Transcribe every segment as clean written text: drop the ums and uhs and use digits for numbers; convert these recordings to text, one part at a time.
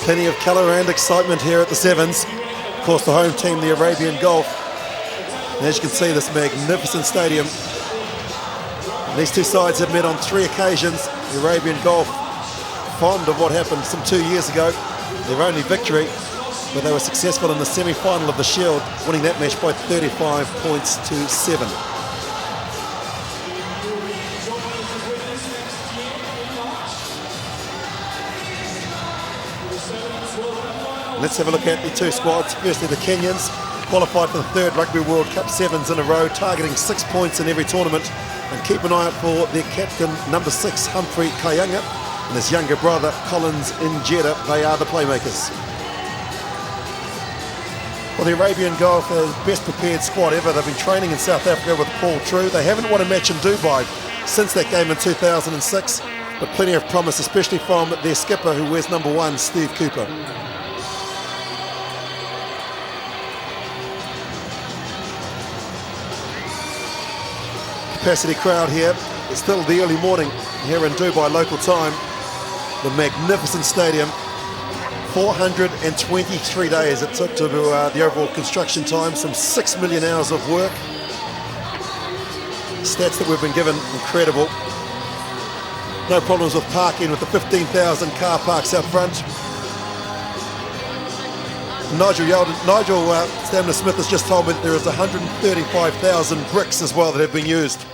Plenty of colour and excitement here at the Sevens. Of course, the home team, the Arabian Golf. And as you can see, this magnificent stadium. And these two sides have met on 3 occasions. The Arabian Golf, fond of what happened some 2 years ago, their only victory, but they were successful in the semi-final of the Shield, winning that match by 35 points to 7. Let's have a look at the two squads. Firstly, the Kenyans qualified for the 3rd Rugby World Cup Sevens in a row, targeting 6 points in every tournament. And keep an eye out for their captain, number 6, Humphrey Kayanga, and his younger brother, Collins Njeda. They are the playmakers. Well, the Arabian Golf are the best prepared squad ever. They've been training in South Africa with Paul True. They haven't won a match in Dubai since that game in 2006, but plenty of promise, especially from their skipper, who wears number 1, Steve Cooper. Capacity crowd here. It's still the early morning here in Dubai local time. The magnificent stadium. 423 days it took to do the overall construction time. Some 6 million hours of work. Stats that we've been given, incredible. No problems with parking with the 15,000 car parks out front. Nigel Stamner Smith has just told me that there is 135,000 bricks as well that have been used.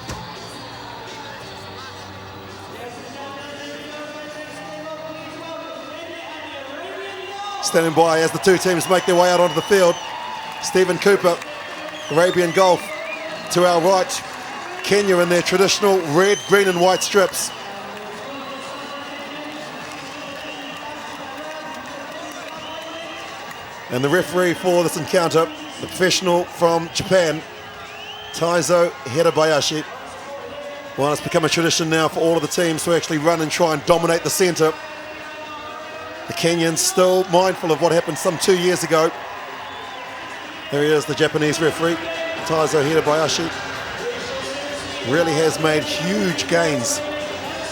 Standing by as the two teams make their way out onto the field. Stephen Cooper, Arabian Golf to our right. Kenya in their traditional red, green and white strips. And the referee for this encounter, the professional from Japan, Taizo Hirabayashi. Well, it's become a tradition now for all of the teams to actually run and try and dominate the centre. The Kenyans still mindful of what happened some 2 years ago. There he is, the Japanese referee, Taizo Hirabayashi. Really has made huge gains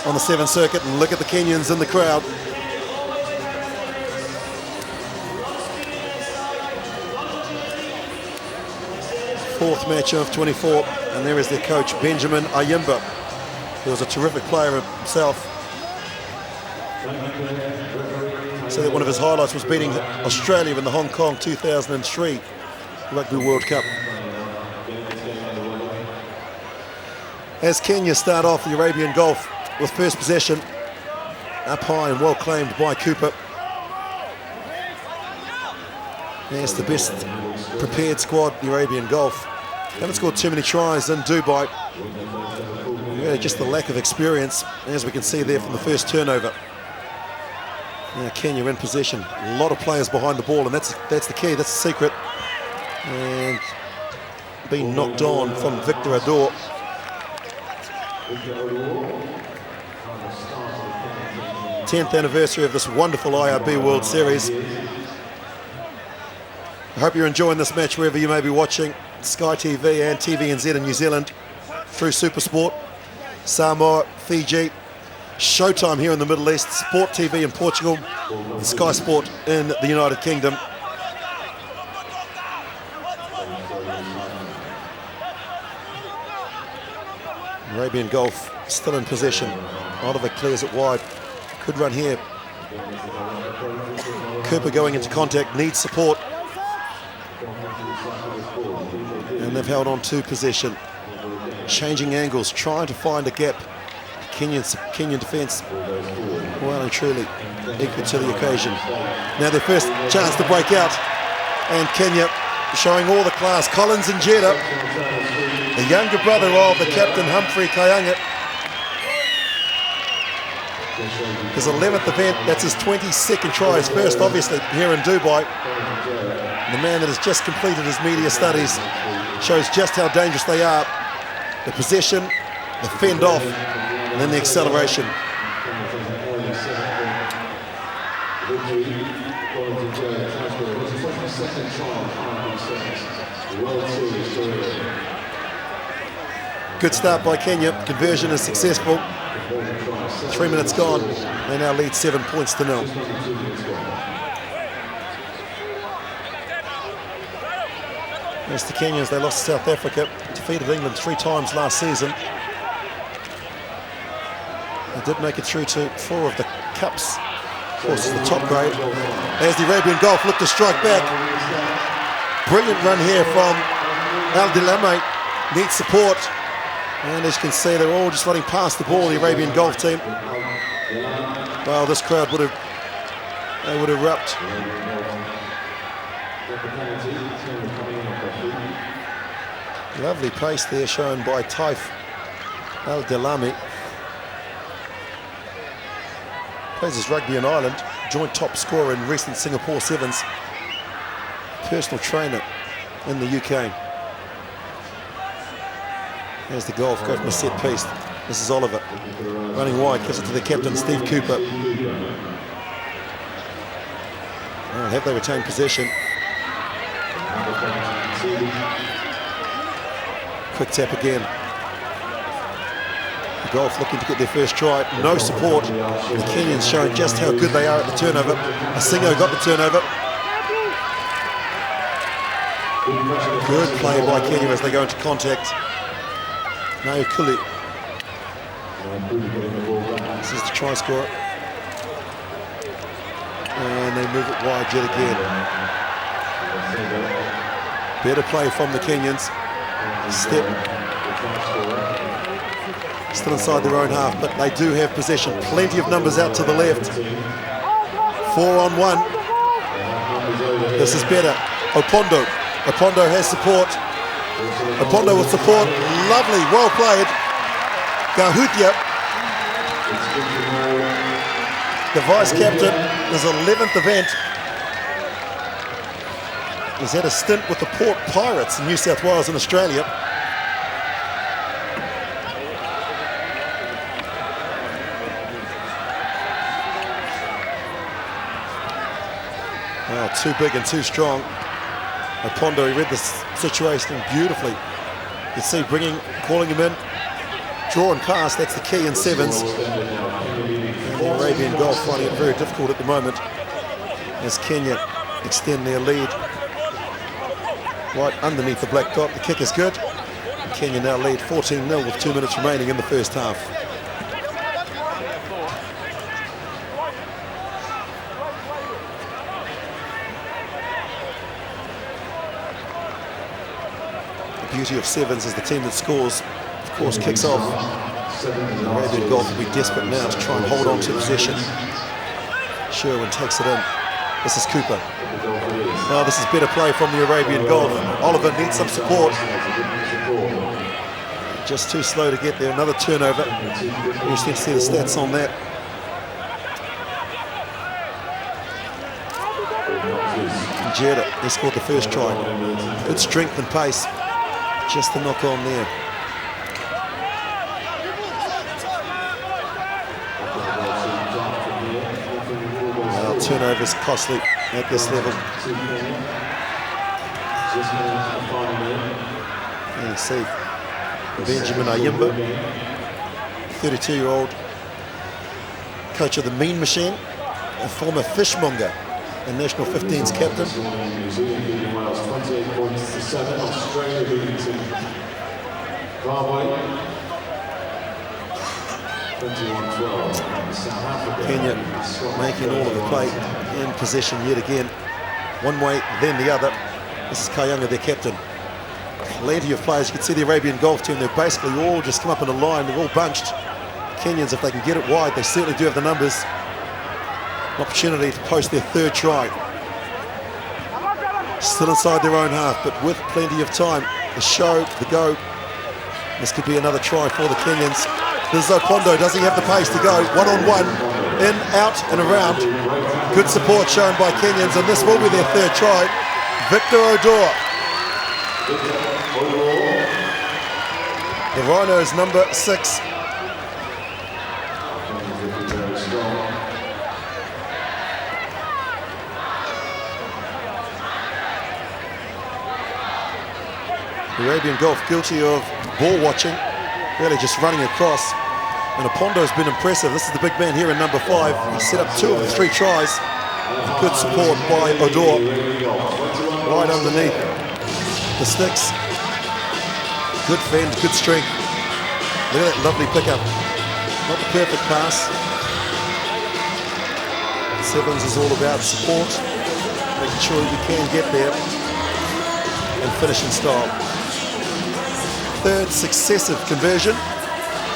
on the 7th circuit, and look at the Kenyans in the crowd. Fourth match of 24, and there is their coach, Benjamin Ayimba, who was a terrific player himself. So that one of his highlights was beating Australia in the Hong Kong 2003 Rugby World Cup. As Kenya start off the Arabian Golf with first possession, up high and well claimed by Cooper. Yes, the best prepared squad, the Arabian Golf. Haven't scored too many tries in Dubai. Really just the lack of experience, as we can see there from the first turnover. Now Kenya in possession. A lot of players behind the ball, and that's the key, that's the secret. And being knocked on from Victor Ador. 10th anniversary of this wonderful IRB World Series. I hope you're enjoying this match wherever you may be watching. Sky TV and TVNZ in New Zealand, through Supersport, Samoa, Fiji, Showtime here in the Middle East, Sport TV in Portugal, and Sky Sport in the United Kingdom. Arabian Golf still in possession. Oliver clears it wide. Could run here. Cooper going into contact, needs support. And they've held on to possession. Changing angles, trying to find a gap. Kenyan defence, well and truly equal to the occasion. Now their first chance to break out, and Kenya showing all the class. Collins Njeda, the younger brother of the captain Humphrey Kayanga. His 11th event, that's his 22nd try, his first obviously here in Dubai. The man that has just completed his media studies shows just how dangerous they are. The possession, the fend off, and then the acceleration. Good start by Kenya. Conversion is successful. 3 minutes gone. They now lead 7 points to 0. As the Kenyans, they lost to South Africa, defeated England 3 times last season. They did make it through to 4 of the cups. Of course, it's the top grade. As the Arabian Gulf look to strike back. Brilliant run here from Al Dilame. Needs support. And as you can see, they're all just running past the ball, the Arabian Gulf team. Well, this crowd would erupt. Lovely pace there shown by Taif Al Dilame. Plays his rugby in Ireland, joint top scorer in recent Singapore Sevens. Personal trainer in the UK. There's the Gulf, go from a set piece. This is Oliver, running wide, gives it to the captain, Steve Cooper. Well, have they retained possession? Quick tap again. The Gulf looking to get their first try. No support. The Kenyans showing just how good they are at the turnover. Asingo got the turnover. Good play by Kenya as they go into contact. No Kuli. This is the try scorer. And they move it wide yet again. Better play from the Kenyans. Step. Still inside their own half, but they do have possession. Plenty of numbers out to the left. 4 on 1. This is better. Opondo. Opondo has support. Opondo with support. Lovely, well played. Gahutia, the vice captain, his 11th event. He's had a stint with the Port Pirates in New South Wales and Australia. Oh, too big and too strong. Opondo, he read the situation beautifully. You see, calling him in, drawing past, that's the key in sevens. And the Arabian Gulf finding it very difficult at the moment as Kenya extend their lead. Right underneath the black dot, the kick is good. And Kenya now lead 14-0 with 2 minutes remaining in the first half. The beauty of sevens is the team that scores, of course, kicks off. The Arabian Gulf will be desperate now to try and hold on to possession. Sherwin takes it in. This is Cooper. Now this is better play from the Arabian Gulf. Oliver needs some support. Just too slow to get there. Another turnover. You just need to see the stats on that. Jeddah, he scored the first try. Good strength and pace. Just the knock on there. Well, turnovers costly at this level. You see Benjamin Ayimba, 32-year-old coach of the Mean Machine, a former fishmonger and national 15s captain. Kenya making all of the play in possession yet again. One way, then the other. This is Kayunga, their captain. Plenty of players. You can see the Arabian Gulf team, they're basically all just come up in a line. They're all bunched. Kenyans, if they can get it wide, they certainly do have the numbers. An opportunity to post their third try. Still inside their own half, but with plenty of time. The show, the go. This could be another try for the Kenyans. There's Opondo, does he have the pace to go? One-on-one, in, out and around. Good support shown by Kenyans, and this will be their third try. Victor Odor. The Rhinos, number 6. The Arabian Gulf guilty of ball watching, really just running across. And Apondo's been impressive. This is the big man here in number 5. He set up 2 of the 3 tries. Good support by Odor. Right underneath. the sticks. Good fend, good strength. Look at that lovely pickup. Not the perfect pass. Sevens is all about support, making sure you can get there and finish in style. Third successive conversion.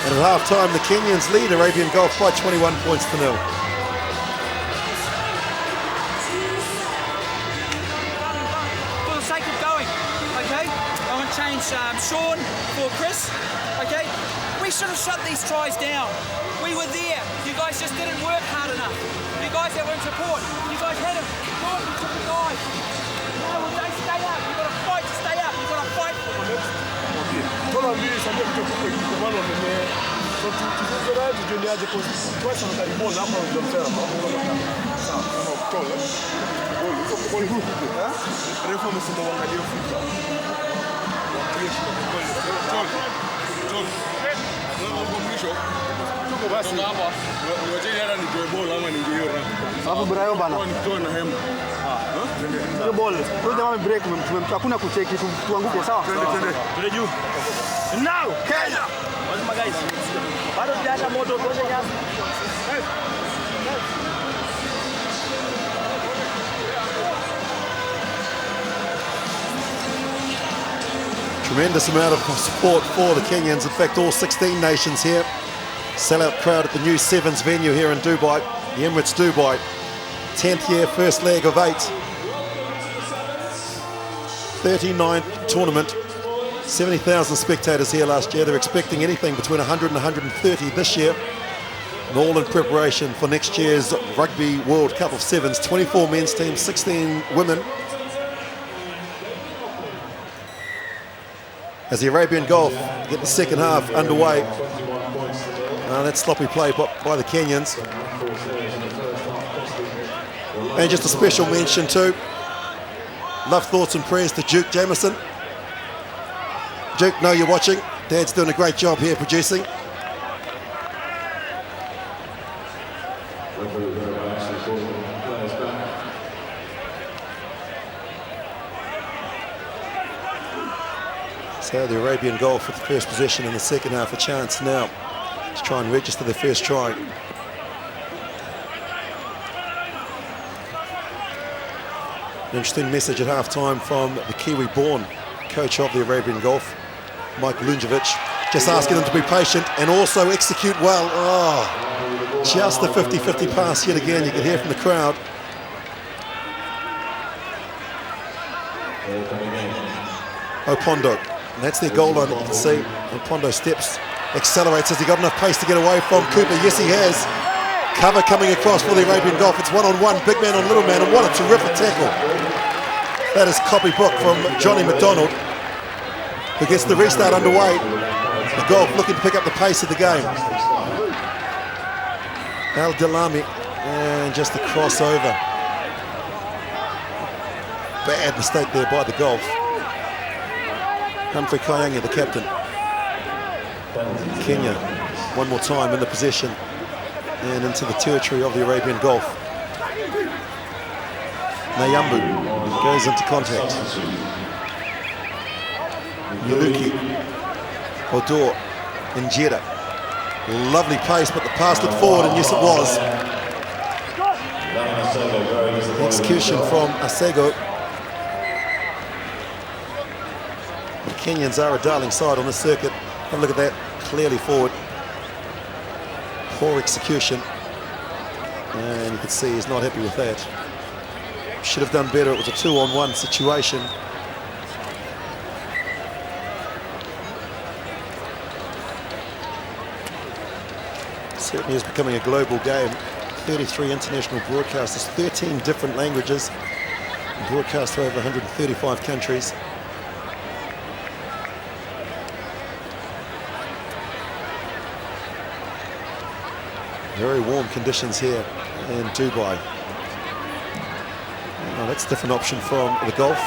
And at half-time, the Kenyans lead Arabian Golf by 21 points to 0. For the sake of going, okay, I want to change Sean for Chris, okay? We should have shut these tries down. We were there. You guys just didn't work hard enough. You guys that weren't support, you guys had him. Sean, you took the guy. No, well, don't stay up. You've got to fight to stay up. You've got to fight for it. Hakuna kucheki tuanguke sawa. Twende juu. Now Kenya. Lazima guys. Bado tuacha moto tuache nyasi. Tremendous amount of support for the Kenyans. In fact, all 16 nations here. Sellout crowd at the new Sevens venue here in Dubai, the Emirates Dubai. 10th year, first leg of 8. 39th tournament. 70,000 spectators here last year. They're expecting anything between 100 and 130 this year. And all in preparation for next year's Rugby World Cup of Sevens. 24 men's teams, 16 women. As the Arabian Golf get the second half underway. That's sloppy play by the Kenyans. And just a special mention too. Love, thoughts and prayers to Duke Jamieson. Duke, know you're watching. Dad's doing a great job here producing. So the Arabian Golf with the first possession in the second half, a chance now to try and register their first try. An interesting message at half-time from the Kiwi-born coach of the Arabian Golf, Mike Lunjevic, just asking them to be patient and also execute well. Oh, just the 50-50 pass yet again, you can hear from the crowd. Opondo, and that's their goal line that you can see. Opondo steps, accelerates. Has he got enough pace to get away from Cooper? Yes, he has. Cover coming across for the Arabian Golf. It's one-on-one, big man on little man, and what a terrific tackle. That is copybook from Johnny McDonald, who gets the restart underway. The Golf looking to pick up the pace of the game. Al Dalami, and just the crossover. Bad mistake there by the Golf. Humphrey Kayanga, the captain. Kenya, one more time in the possession and into the territory of the Arabian Golf. Nayambu goes into contact. Yuluki, Odor, and Jeddah. Lovely pace, but the pass looked forward, and yes it was. The execution from Asego. The Kenyans are a darling side on this circuit. Have a look at that, clearly forward. Poor execution. And you can see he's not happy with that. Should have done better. It was a 2-on-1 situation. Certainly is becoming a global game. 33 international broadcasters, 13 different languages, broadcast to over 135 countries. Very warm conditions here in Dubai. Oh, that's a different option from the Golf.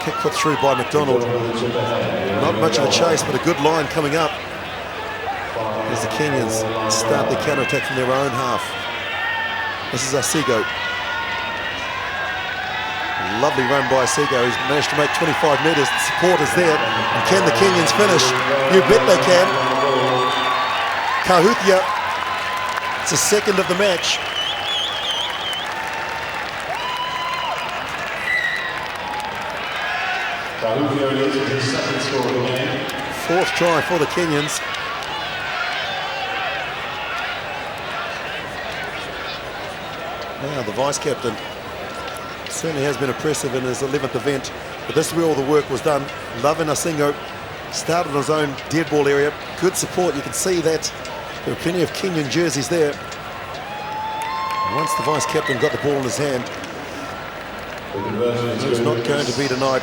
Kick put through by McDonald. Not much of a chase, but a good line coming up as the Kenyans start their counter-attack from their own half. This is Asego. Lovely run by Sego. He's managed to make 25 metres. The support is there. And can the Kenyans finish? You bet they can. Kahuthia, it's the second of the match. Fourth try for the Kenyans. Now the vice-captain certainly has been impressive in his 11th event, but this is where all the work was done. Lovin Asingo started on his own dead ball area. Good support, you can see that there are plenty of Kenyan jerseys there. Once the vice-captain got the ball in his hand, it was not going to be denied.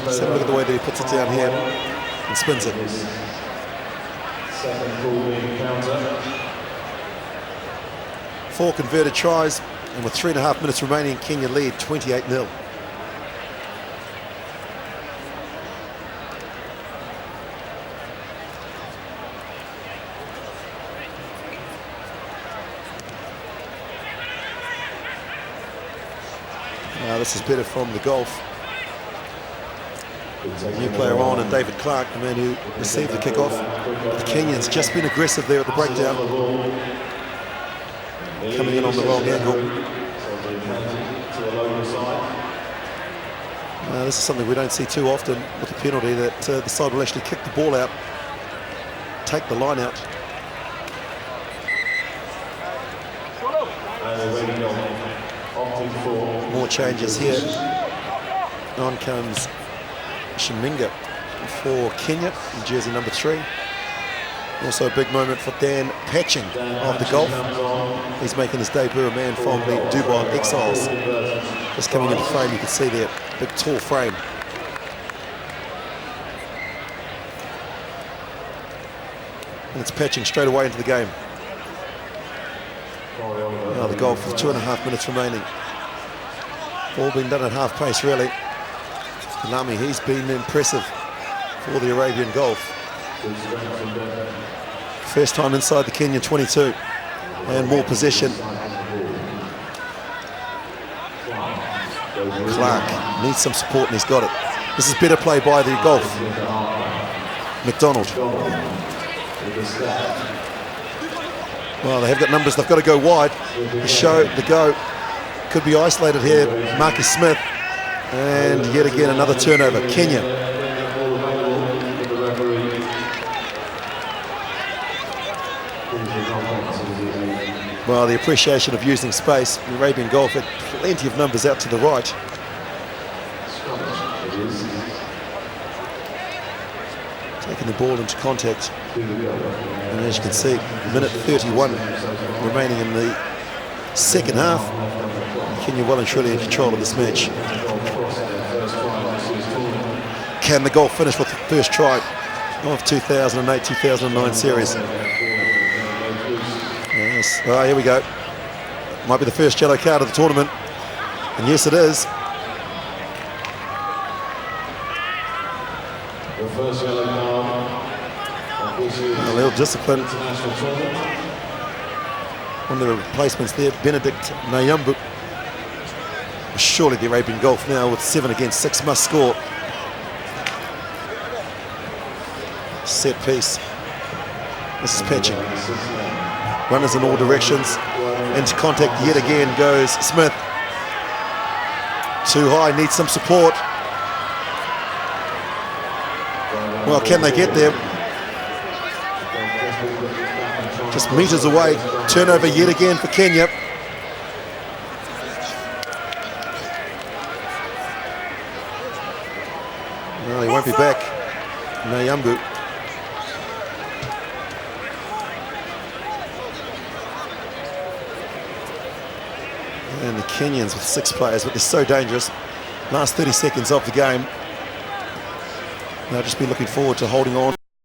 Let's have a look at the way that he puts it down here and spins it. Four converted tries, and with 3.5 minutes remaining, Kenya lead 28-0. Now this is better from the Gulf. New player on, and David Clark, the man who received the kickoff. The Kenyans just been aggressive there at the breakdown. Coming in on the wrong angle. This is something we don't see too often with the penalty, that the side will actually kick the ball out, take the line out. More changes here. On comes Shiminga for Kenya in jersey number 3. Also a big moment for Dan Patching of the Gulf. He's making his debut, a man from the Dubai Exiles. Just coming into frame, you can see there, big tall frame. And it's Patching straight away into the game. Now the Gulf with 2.5 minutes remaining. All been done at half pace really. Lamy, he's been impressive for the Arabian Gulf. First time inside the Kenyan 22 and more possession. Clark needs some support and he's got it. This is better play by the Gulf. McDonald. Well, they have got numbers, they've got to go wide. The show, the go, could be isolated here. Marcus Smith. And yet again another turnover. Kenya. Well, the appreciation of using space. The Arabian Gulf had plenty of numbers out to the right. Taking the ball into contact. And as you can see, minute 31 remaining in the second half. Kenya well and truly in control of this match. Can the Gulf finish with the first try of 2008-2009 series? Yes. Oh, here we go. Might be the first yellow card of the tournament. And yes, it is. A little discipline. One of the replacements there, Benedict Nayambu. Surely the Arabian Gulf now with 7 against 6 must score. Set piece. This is Patching. Runners in all directions. Into contact yet again goes Smith. Too high, needs some support. Well, can they get there? Just meters away. Turnover yet again for Kenya. No, he won't be back. Nayambu. And the Kenyans with 6 players, but they're so dangerous. Last 30 seconds of the game. They'll just be looking forward to holding on.